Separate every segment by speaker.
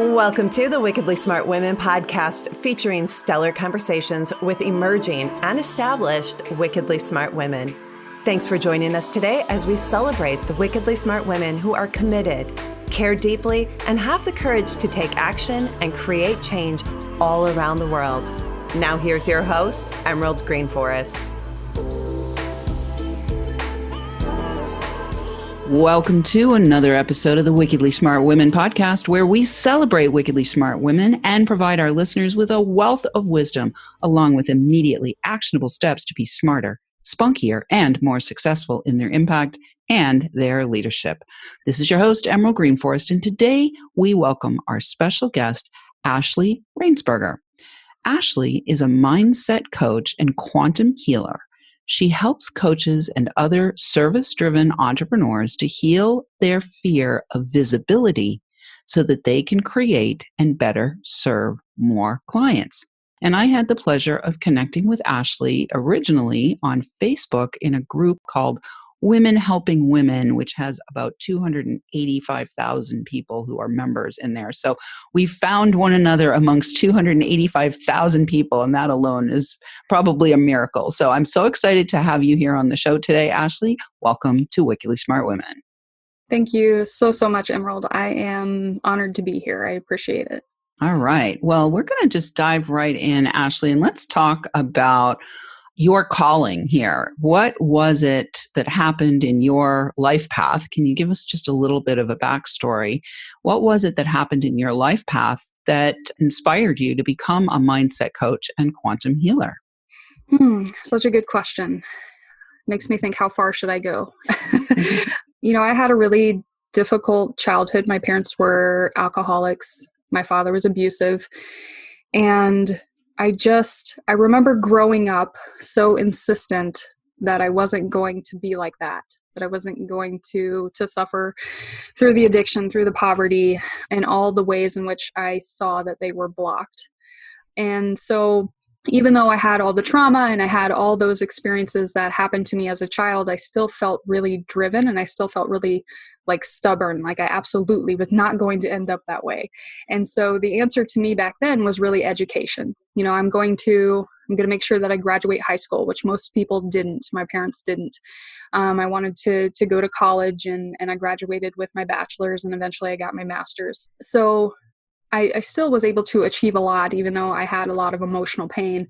Speaker 1: Welcome to the Wickedly Smart Women podcast, featuring stellar conversations with emerging and established wickedly smart women. Thanks for joining us today as we celebrate the wickedly smart women who are committed, care deeply, and have the courage to take action and create change all around the world. Now here's your host, Emerald Greenforest.
Speaker 2: Welcome to another episode of the Wickedly Smart Women podcast, where we celebrate wickedly smart women and provide our listeners with a wealth of wisdom, along with immediately actionable steps to be smarter, spunkier, and more successful in their impact and their leadership. This is your host, Emerald Greenforest, and today we welcome our special guest, Ashley Rainsbarger. Ashley is a mindset coach and quantum healer. She helps coaches and other service-driven entrepreneurs to heal their fear of visibility so that they can create and better serve more clients. And I had the pleasure of connecting with Ashley originally on Facebook in a group called Women Helping Women, which has about 285,000 people who are members in there. So we found one another amongst 285,000 people, and that alone is probably a miracle. So I'm so excited to have you here on the show today, Ashley. Welcome to Wickedly Smart Women.
Speaker 3: Thank you so much, Emerald. I am honored to be here. I appreciate it.
Speaker 2: All right. Well, we're going to just dive right in, Ashley, and let's talk about your calling here. What was it that happened in your life path? Can you give us just a little bit of a backstory? What was it that happened in your life path that inspired you to become a mindset coach and quantum healer?
Speaker 3: Such a good question. Makes me think, how far should I go? I had a really difficult childhood. My parents were alcoholics. My father was abusive. And I remember growing up so insistent that I wasn't going to be like that I wasn't going to suffer through the addiction, through the poverty, and all the ways in which I saw that they were blocked. And so even though I had all the trauma and I had all those experiences that happened to me as a child, I still felt really driven and I still felt really stubborn. I absolutely was not going to end up that way. And so the answer to me back then was really education. I'm going to make sure that I graduate high school, which most people didn't. My parents didn't. I wanted to go to college and I graduated with my bachelor's and eventually I got my master's. So I still was able to achieve a lot, even though I had a lot of emotional pain.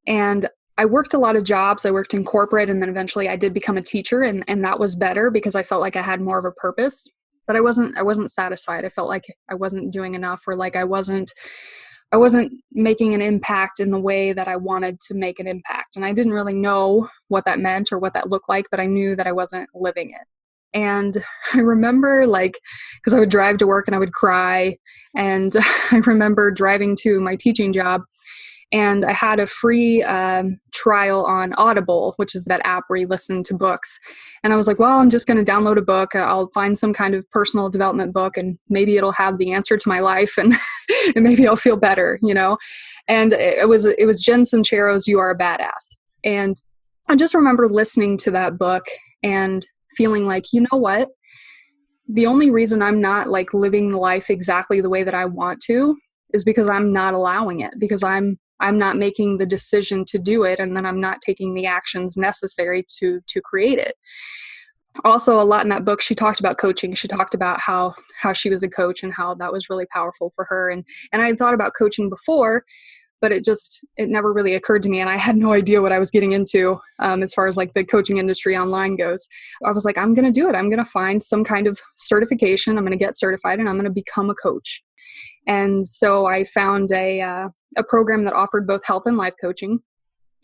Speaker 3: And I worked a lot of jobs. I worked in corporate, and then eventually I did become a teacher, and that was better because I felt like I had more of a purpose. But I wasn't satisfied. I felt like I wasn't doing enough, or like I wasn't making an impact in the way that I wanted to make an impact. And I didn't really know what that meant or what that looked like, but I knew that I wasn't living it. And I remember because I would drive to work and I would cry. And I remember driving to my teaching job and I had a free trial on Audible, which is that app where you listen to books. And I was like, well, I'm just going to download a book. I'll find some kind of personal development book and maybe it'll have the answer to my life and, and maybe I'll feel better, And it was Jen Sincero's You Are a Badass. And I just remember listening to that book and feeling like, you know what? The only reason I'm not living life exactly the way that I want to is because I'm not allowing it, because I'm not making the decision to do it, and then I'm not taking the actions necessary to create it. Also, a lot in that book, she talked about coaching. She talked about how she was a coach and how that was really powerful for her. And I had thought about coaching before, but it never really occurred to me. And I had no idea what I was getting into as far as the coaching industry online goes. I was like, I'm going to do it. I'm going to find some kind of certification. I'm going to get certified and I'm going to become a coach. And so I found a program that offered both health and life coaching.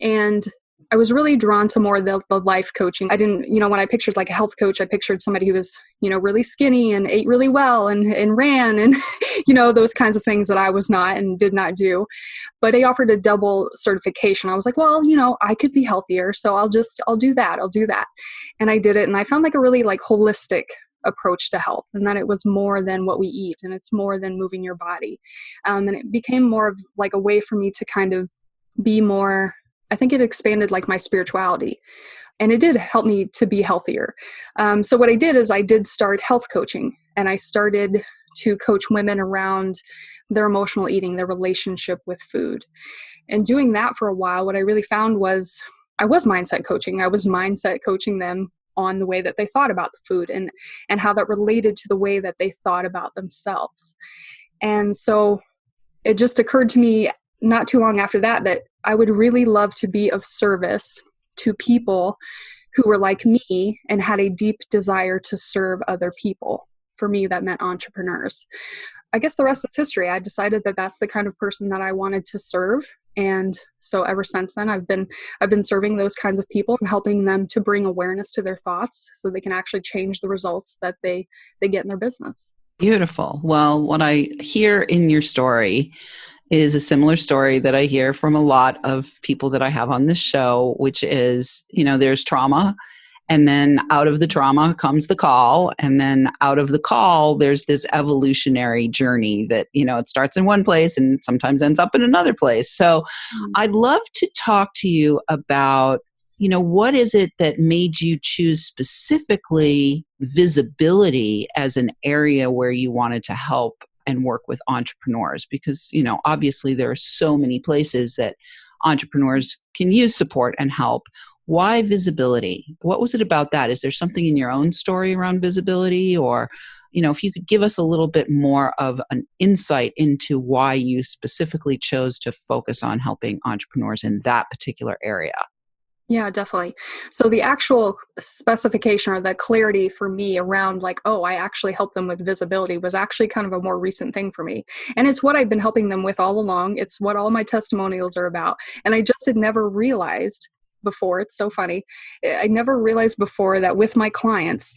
Speaker 3: And I was really drawn to more the life coaching. I didn't, when I pictured a health coach, I pictured somebody who was, really skinny and ate really well and ran and, those kinds of things that I was not and did not do. But they offered a double certification. I was like, well, I could be healthier. So I'll do that. And I did it. And I found a really holistic approach to health, and that it was more than what we eat and it's more than moving your body. And it became more of a way for me to kind of be more, I think it expanded my spirituality, and it did help me to be healthier. So what I did is I did start health coaching, and I started to coach women around their emotional eating, their relationship with food. And doing that for a while, what I really found was I was mindset coaching. I was mindset coaching them on the way that they thought about the food and how that related to the way that they thought about themselves. And so it just occurred to me not too long after that I would really love to be of service to people who were like me and had a deep desire to serve other people. For me, that meant entrepreneurs. I guess the rest is history. I decided that that's the kind of person that I wanted to serve. And so ever since then, I've been serving those kinds of people and helping them to bring awareness to their thoughts so they can actually change the results that they get in their business.
Speaker 2: Beautiful. Well, what I hear in your story is a similar story that I hear from a lot of people that I have on this show, which is, there's trauma. And then out of the trauma comes the call. And then out of the call, there's this evolutionary journey that, it starts in one place and sometimes ends up in another place. So I'd love to talk to you about, what is it that made you choose specifically visibility as an area where you wanted to help and work with entrepreneurs? Because, obviously there are so many places that entrepreneurs can use support and help. Why visibility? What was it about that? Is there something in your own story around visibility? Or, if you could give us a little bit more of an insight into why you specifically chose to focus on helping entrepreneurs in that particular area.
Speaker 3: Yeah, definitely. So the actual specification or the clarity for me around I actually help them with visibility was actually kind of a more recent thing for me. And it's what I've been helping them with all along. It's what all my testimonials are about. And I just had never realized before. It's so funny. I never realized before that with my clients,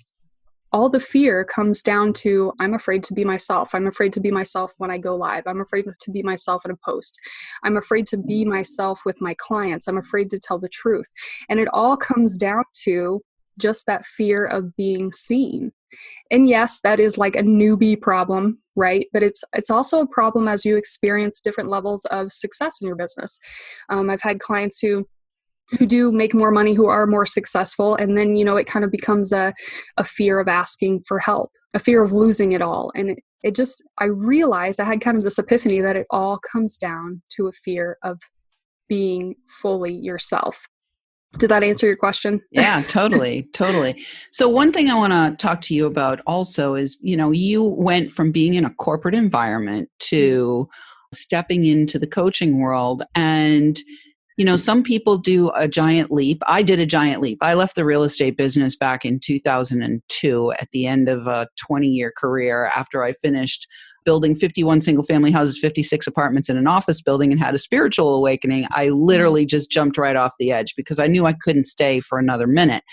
Speaker 3: all the fear comes down to, I'm afraid to be myself. I'm afraid to be myself when I go live. I'm afraid to be myself in a post. I'm afraid to be myself with my clients. I'm afraid to tell the truth. And it all comes down to just that fear of being seen. And yes, that is like a newbie problem, right? But it's also a problem as you experience different levels of success in your business. I've had clients who do make more money, who are more successful. And then, it kind of becomes a fear of asking for help, a fear of losing it all. And I realized I had kind of this epiphany that it all comes down to a fear of being fully yourself. Did that answer your question?
Speaker 2: Yeah, totally. So one thing I want to talk to you about also is, you went from being in a corporate environment to stepping into the coaching world. And some people do a giant leap. I did a giant leap. I left the real estate business back in 2002 at the end of a 20-year career after I finished building 51 single-family houses, 56 apartments in an office building, and had a spiritual awakening. I literally just jumped right off the edge because I knew I couldn't stay for another minute,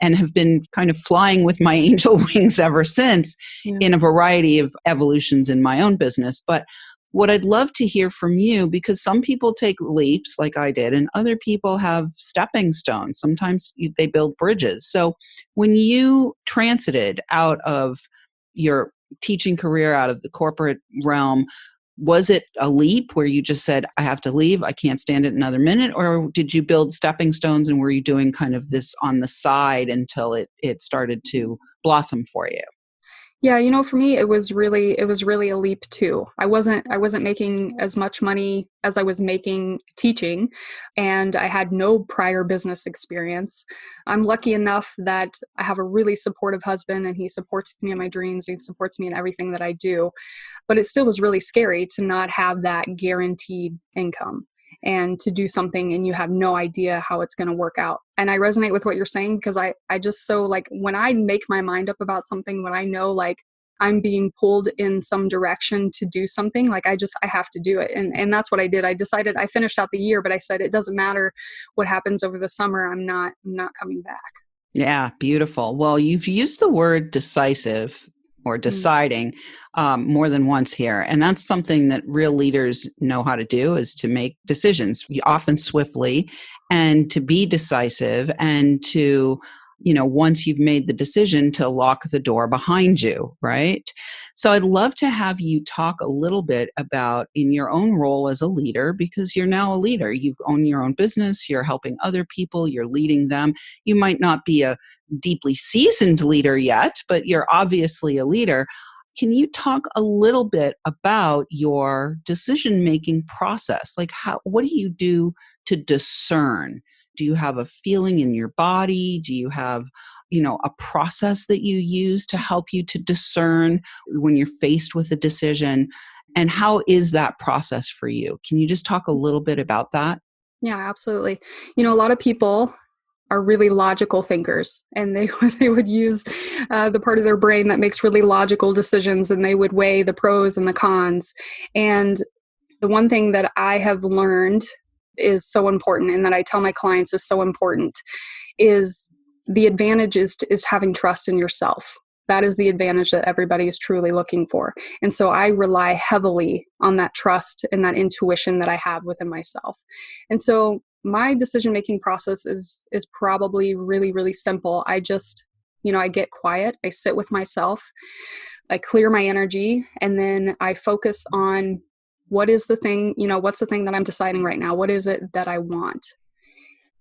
Speaker 2: and have been kind of flying with my angel wings ever since in a variety of evolutions in my own business. But what I'd love to hear from you, because some people take leaps like I did, and other people have stepping stones. Sometimes they build bridges. So when you transited out of your teaching career, out of the corporate realm, was it a leap where you just said, I have to leave, I can't stand it another minute? Or did you build stepping stones, and were you doing kind of this on the side until it started to blossom for you?
Speaker 3: Yeah, for me, it was really a leap too. I wasn't making as much money as I was making teaching, and I had no prior business experience. I'm lucky enough that I have a really supportive husband, and he supports me in my dreams. He supports me in everything that I do, but it still was really scary to not have that guaranteed income and to do something and you have no idea how it's going to work out. And I resonate with what you're saying, because I just so when I make my mind up about something, when I know I'm being pulled in some direction to do something, I have to do it. And that's what I did. I decided, I finished out the year, but I said, it doesn't matter what happens over the summer. I'm not coming back.
Speaker 2: Yeah, beautiful. Well, you've used the word decisive or deciding more than once here. And that's something that real leaders know how to do, is to make decisions, often swiftly, and to be decisive, and to, once you've made the decision, to lock the door behind you, right? So I'd love to have you talk a little bit about, in your own role as a leader, because you're now a leader, you've owned your own business, you're helping other people, you're leading them. You might not be a deeply seasoned leader yet, but you're obviously a leader. Can you talk a little bit about your decision-making process? Like what do you do to discern? Do you have a feeling in your body? Do you have, a process that you use to help you to discern when you're faced with a decision? And how is that process for you? Can you just talk a little bit about that?
Speaker 3: Yeah, absolutely. A lot of people are really logical thinkers, and they would use the part of their brain that makes really logical decisions, and they would weigh the pros and the cons. And the one thing that I have learned is so important, and that I tell my clients is so important, is the advantage is having trust in yourself. That is the advantage that everybody is truly looking for. And so I rely heavily on that trust and that intuition that I have within myself. And so my decision-making process is probably really, really simple. I just, I get quiet, I sit with myself, I clear my energy, and then I focus on what is the thing, what's the thing that I'm deciding right now? What is it that I want?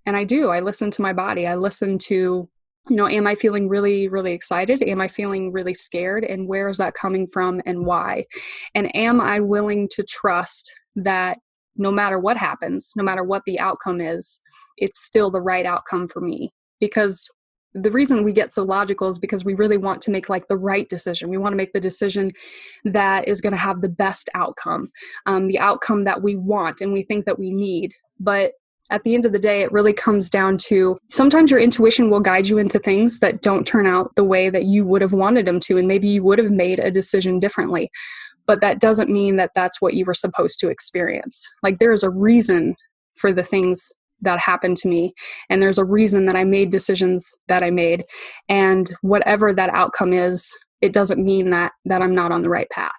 Speaker 3: And I listen to my body. I listen to, am I feeling really, really excited? Am I feeling really scared? And where is that coming from and why? And am I willing to trust that no matter what happens, no matter what the outcome is, it's still the right outcome for me? Because the reason we get so logical is because we really want to make like the right decision. We want to make the decision that is going to have the best outcome, the outcome that we want and we think that we need. But at the end of the day, it really comes down to sometimes your intuition will guide you into things that don't turn out the way that you would have wanted them to. And maybe you would have made a decision differently. But that doesn't mean that that's what you were supposed to experience. Like there is a reason for the things that happened to me. And there's a reason that I made decisions that I made. And whatever that outcome is, it doesn't mean that I'm not on the right path.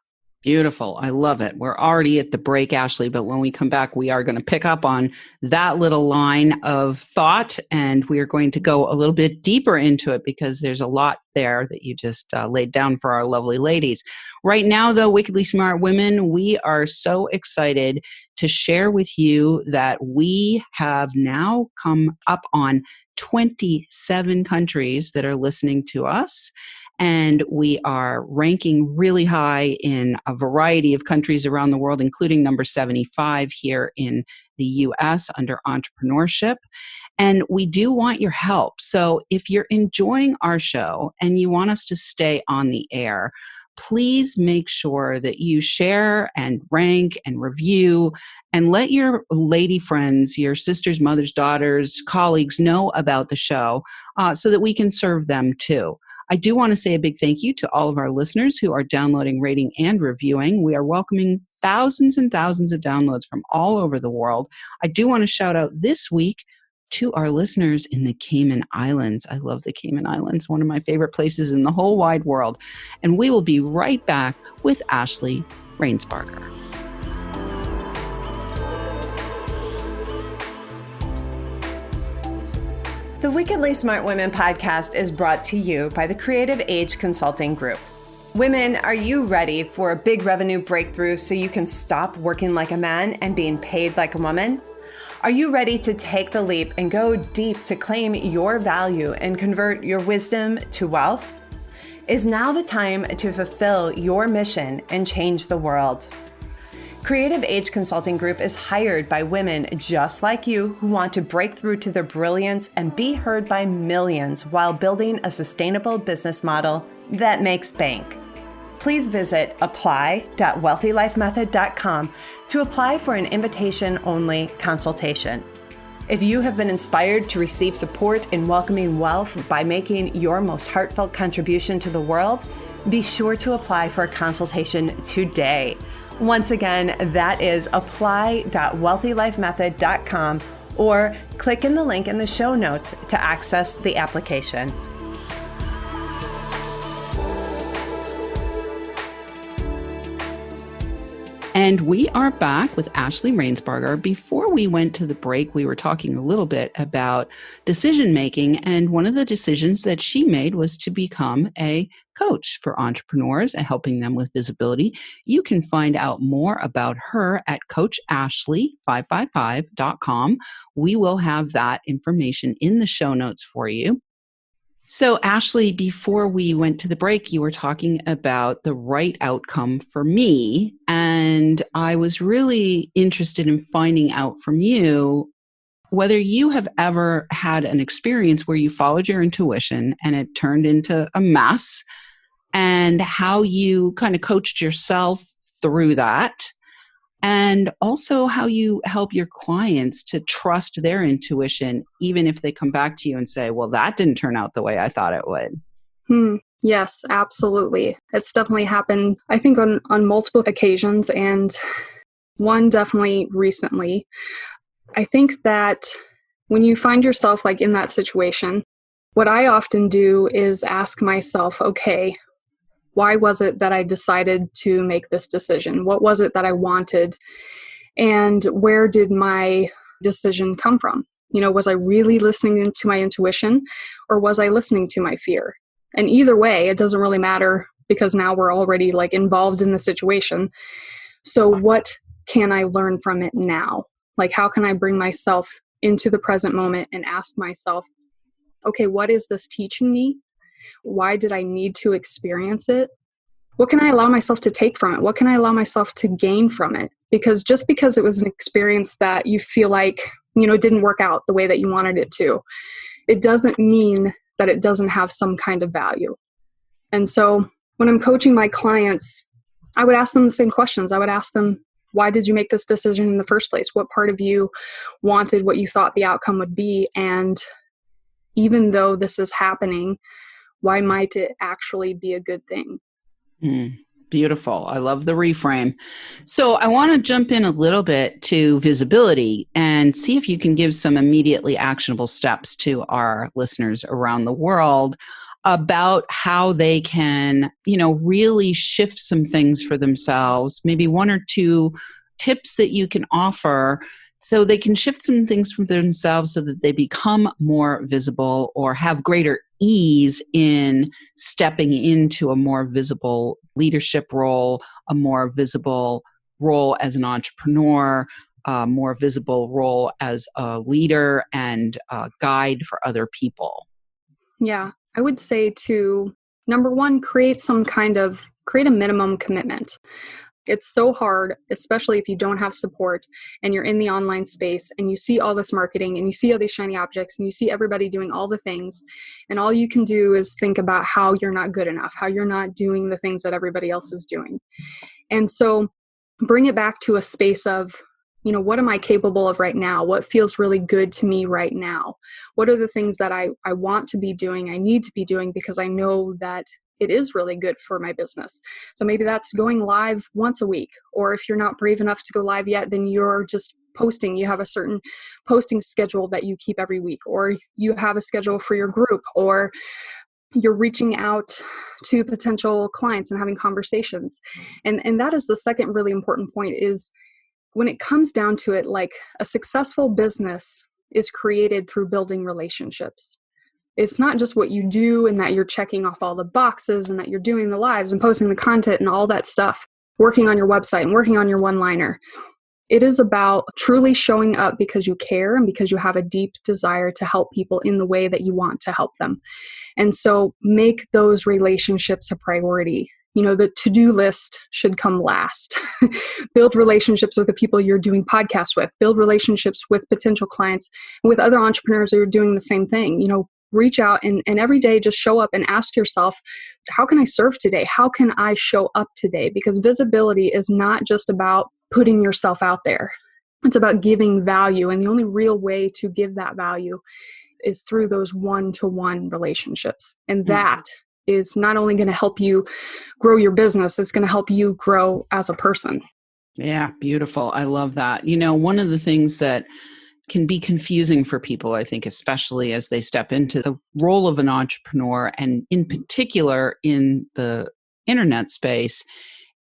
Speaker 2: Beautiful. I love it. We're already at the break, Ashley, but when we come back, we are going to pick up on that little line of thought, and we are going to go a little bit deeper into it because there's a lot there that you just laid down for our lovely ladies. Right now, though, Wickedly Smart Women, we are so excited to share with you that we have now come up on 27 countries that are listening to us. And we are ranking really high in a variety of countries around the world, including number 75 here in the US under entrepreneurship. And we do want your help. So if you're enjoying our show and you want us to stay on the air, please make sure that you share and rank and review and let your lady friends, your sisters, mothers, daughters, colleagues know about the show so that we can serve them too. I do want to say a big thank you to all of our listeners who are downloading, rating, and reviewing. We are welcoming thousands and thousands of downloads from all over the world. I do want to shout out this week to our listeners in the Cayman Islands. I love the Cayman Islands, one of my favorite places in the whole wide world. And we will be right back with Ashley Rainsbarger.
Speaker 1: The Wickedly Smart Women podcast is brought to you by the Creative Age Consulting Group. Women, are you ready for a big revenue breakthrough so you can stop working like a man and being paid like a woman? Are you ready to take the leap and go deep to claim your value and convert your wisdom to wealth? Is now the time to fulfill your mission and change the world? Creative Age Consulting Group is hired by women just like you who want to break through to their brilliance and be heard by millions while building a sustainable business model that makes bank. Please visit apply.wealthylifemethod.com to apply for an invitation-only consultation. If you have been inspired to receive support in welcoming wealth by making your most heartfelt contribution to the world, be sure to apply for a consultation today. Once again, that is apply.wealthylifemethod.com or click in the link in the show notes to access the application.
Speaker 2: And we are back with Ashley Rainsbarger. Before we went to the break, we were talking a little bit about decision making. And one of the decisions that she made was to become a coach for entrepreneurs and helping them with visibility. You can find out more about her at coachashley555.com. We will have that information in the show notes for you. So, Ashley, before we went to the break, you were talking about the right outcome for me. And I was really interested in finding out from you whether you have ever had an experience where you followed your intuition and it turned into a mess, and how you kind of coached yourself through that. And also how you help your clients to trust their intuition, even if they come back to you and say, well, that didn't turn out the way I thought it would.
Speaker 3: Yes, absolutely. It's definitely happened, I think, on multiple occasions, and one definitely recently. I think that when you find yourself like in that situation, what I often do is ask myself, okay, why was it that I decided to make this decision? What was it that I wanted? And where did my decision come from? Was I really listening to my intuition, or was I listening to my fear? And either way, it doesn't really matter, because now we're already like involved in the situation. So what can I learn from it now? Like, how can I bring myself into the present moment and ask myself, okay, what is this teaching me? Why did I need to experience it? What can I allow myself to take from it? What can I allow myself to gain from it? Because just because it was an experience that you feel like, didn't work out the way that you wanted it to, it doesn't mean that it doesn't have some kind of value. And so when I'm coaching my clients, I would ask them the same questions. I would ask them, why did you make this decision in the first place? What part of you wanted what you thought the outcome would be? And even though this is happening, why might it actually be a good thing?
Speaker 2: Beautiful. I love the reframe. So I want to jump in a little bit to visibility and see if you can give some immediately actionable steps to our listeners around the world about how they can, really shift some things for themselves, maybe one or two tips that you can offer so they can shift some things for themselves so that they become more visible or have greater ease in stepping into a more visible leadership role, a more visible role as an entrepreneur, a more visible role as a leader and a guide for other people.
Speaker 3: Yeah, I would say to, number one, create a minimum commitment. It's so hard, especially if you don't have support and you're in the online space and you see all this marketing and you see all these shiny objects and you see everybody doing all the things, and all you can do is think about how you're not good enough, how you're not doing the things that everybody else is doing. And so bring it back to a space of, what am I capable of right now? What feels really good to me right now? What are the things that I want to be doing, I need to be doing, because I know that it is really good for my business. So maybe that's going live once a week, or if you're not brave enough to go live yet, then you're just posting. You have a certain posting schedule that you keep every week, or you have a schedule for your group, or you're reaching out to potential clients and having conversations. And that is the second really important point, is when it comes down to it, like, a successful business is created through building relationships. It's not just what you do and that you're checking off all the boxes and that you're doing the lives and posting the content and all that stuff, working on your website and working on your one-liner. It is about truly showing up because you care and because you have a deep desire to help people in the way that you want to help them. And so make those relationships a priority. The to-do list should come last. Build relationships with the people you're doing podcasts with. Build relationships with potential clients and with other entrepreneurs who are doing the same thing. Reach out and every day just show up and ask yourself, how can I serve today? How can I show up today? Because visibility is not just about putting yourself out there. It's about giving value. And the only real way to give that value is through those one-to-one relationships. And that is not only going to help you grow your business, it's going to help you grow as a person.
Speaker 2: Yeah, beautiful. I love that. One of the things that can be confusing for people, I think, especially as they step into the role of an entrepreneur, and in particular in the internet space,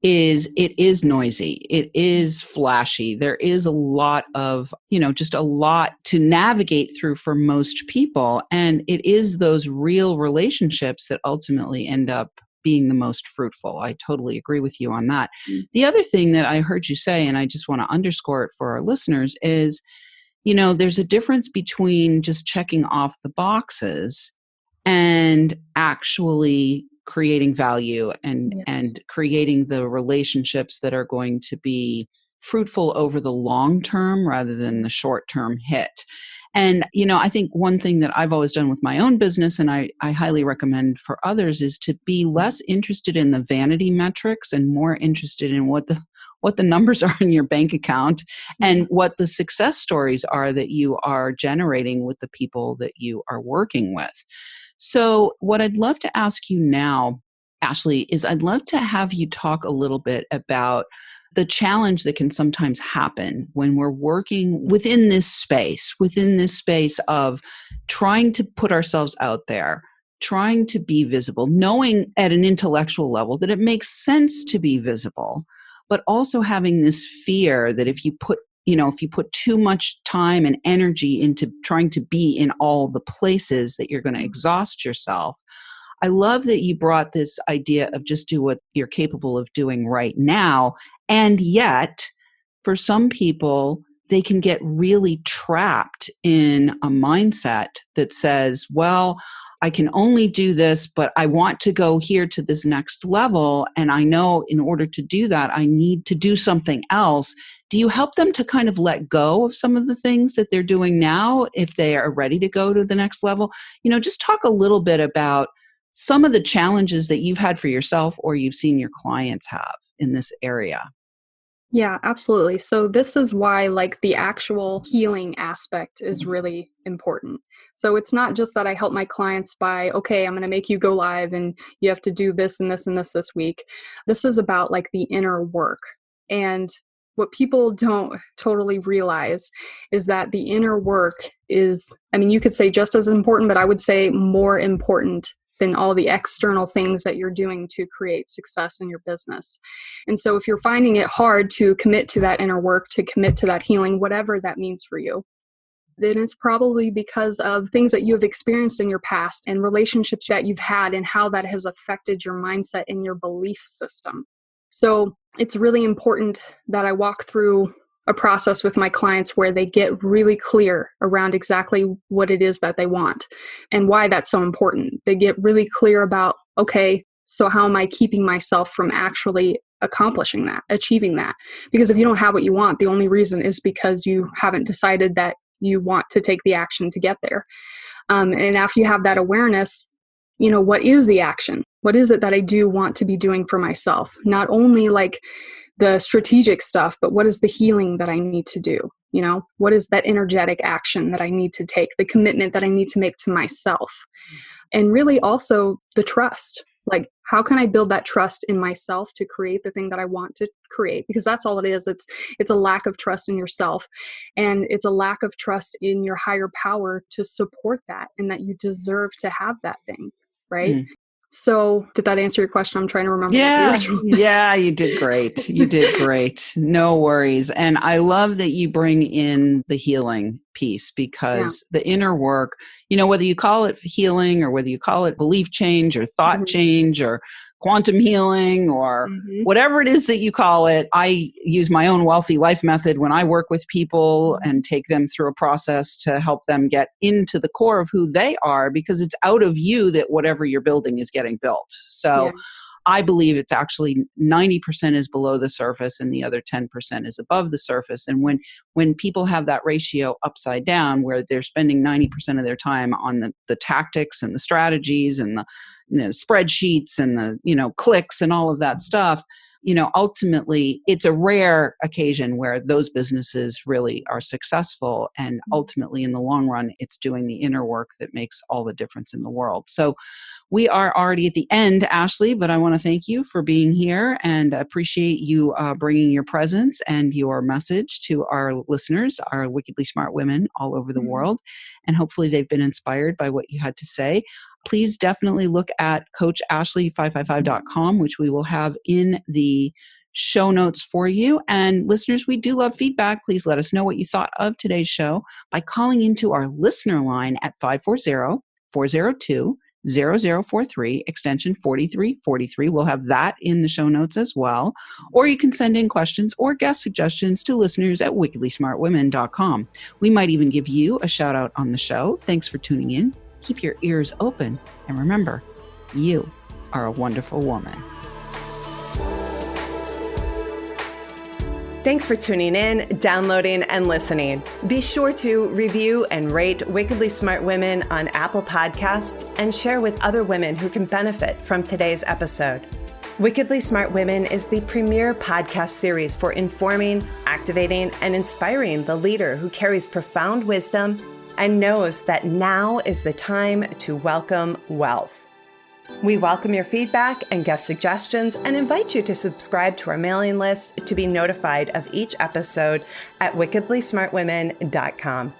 Speaker 2: is it is noisy. It is flashy. There is a lot of, just a lot to navigate through for most people. And it is those real relationships that ultimately end up being the most fruitful. I totally agree with you on that. The other thing that I heard you say, and I just want to underscore it for our listeners, is, there's a difference between just checking off the boxes and actually creating value and
Speaker 3: Yes.
Speaker 2: and creating the relationships that are going to be fruitful over the long term rather than the short term hit. And, I think one thing that I've always done with my own business, and I highly recommend for others, is to be less interested in the vanity metrics and more interested in what the numbers are in your bank account and what the success stories are that you are generating with the people that you are working with. So what I'd love to ask you now, Ashley, is I'd love to have you talk a little bit about the challenge that can sometimes happen when we're working within this space of trying to put ourselves out there, trying to be visible, knowing at an intellectual level that it makes sense to be visible, but also having this fear that if you put too much time and energy into trying to be in all the places, that you're going to exhaust yourself. I love that you brought this idea of just do what you're capable of doing right now. And yet, for some people, they can get really trapped in a mindset that says, well, I can only do this, but I want to go here to this next level. And I know in order to do that, I need to do something else. Do you help them to kind of let go of some of the things that they're doing now if they are ready to go to the next level? Just talk a little bit about some of the challenges that you've had for yourself or you've seen your clients have in this area.
Speaker 3: Yeah, absolutely. So this is why the actual healing aspect is really important. So it's not just that I help my clients by, okay, I'm going to make you go live and you have to do this and this and this week. This is about the inner work. And what people don't totally realize is that the inner work is, you could say just as important, but I would say more important than all the external things that you're doing to create success in your business. And so if you're finding it hard to commit to that inner work, to commit to that healing, whatever that means for you, then it's probably because of things that you have experienced in your past and relationships that you've had and how that has affected your mindset and your belief system. So it's really important that I walk through a process with my clients where they get really clear around exactly what it is that they want and why that's so important. They get really clear about, okay, so how am I keeping myself from actually accomplishing that, achieving that? Because if you don't have what you want, the only reason is because you haven't decided that you want to take the action to get there. And after you have that awareness, what is the action? What is it that I do want to be doing for myself? Not only the strategic stuff, but what is the healing that I need to do? What is that energetic action that I need to take, the commitment that I need to make to myself? And really also the trust. How can I build that trust in myself to create the thing that I want to create? Because that's all it is. It's a lack of trust in yourself. And it's a lack of trust in your higher power to support that and that you deserve to have that thing, right? Mm. So did that answer your question? I'm trying to remember.
Speaker 2: Yeah, you did great. You did great. No worries. And I love that you bring in the healing piece because the inner work, whether you call it healing or whether you call it belief change or thought change or quantum healing or whatever it is that you call it. I use my own wealthy life method when I work with people and take them through a process to help them get into the core of who they are, because it's out of you that whatever you're building is getting built. So I believe it's actually 90% is below the surface and the other 10% is above the surface. And when people have that ratio upside down, where they're spending 90% of their time on the tactics and the strategies and the spreadsheets and the clicks and all of that stuff, ultimately it's a rare occasion where those businesses really are successful. And ultimately in the long run, it's doing the inner work that makes all the difference in the world. So we are already at the end, Ashley, but I want to thank you for being here and appreciate you bringing your presence and your message to our listeners, our wickedly smart women all over the world. And hopefully they've been inspired by what you had to say. Please definitely look at coachashley555.com, which we will have in the show notes for you. And listeners, we do love feedback. Please let us know what you thought of today's show by calling into our listener line at 540-402-0043, extension 4343. We'll have that in the show notes as well. Or you can send in questions or guest suggestions to listeners at wickedlysmartwomen.com. We might even give you a shout out on the show. Thanks for tuning in. Keep your ears open, and remember, you are a wonderful woman.
Speaker 1: Thanks for tuning in, downloading, and listening. Be sure to review and rate Wickedly Smart Women on Apple Podcasts and share with other women who can benefit from today's episode. Wickedly Smart Women is the premier podcast series for informing, activating, and inspiring the leader who carries profound wisdom and knows that now is the time to welcome wealth. We welcome your feedback and guest suggestions and invite you to subscribe to our mailing list to be notified of each episode at wickedlysmartwomen.com.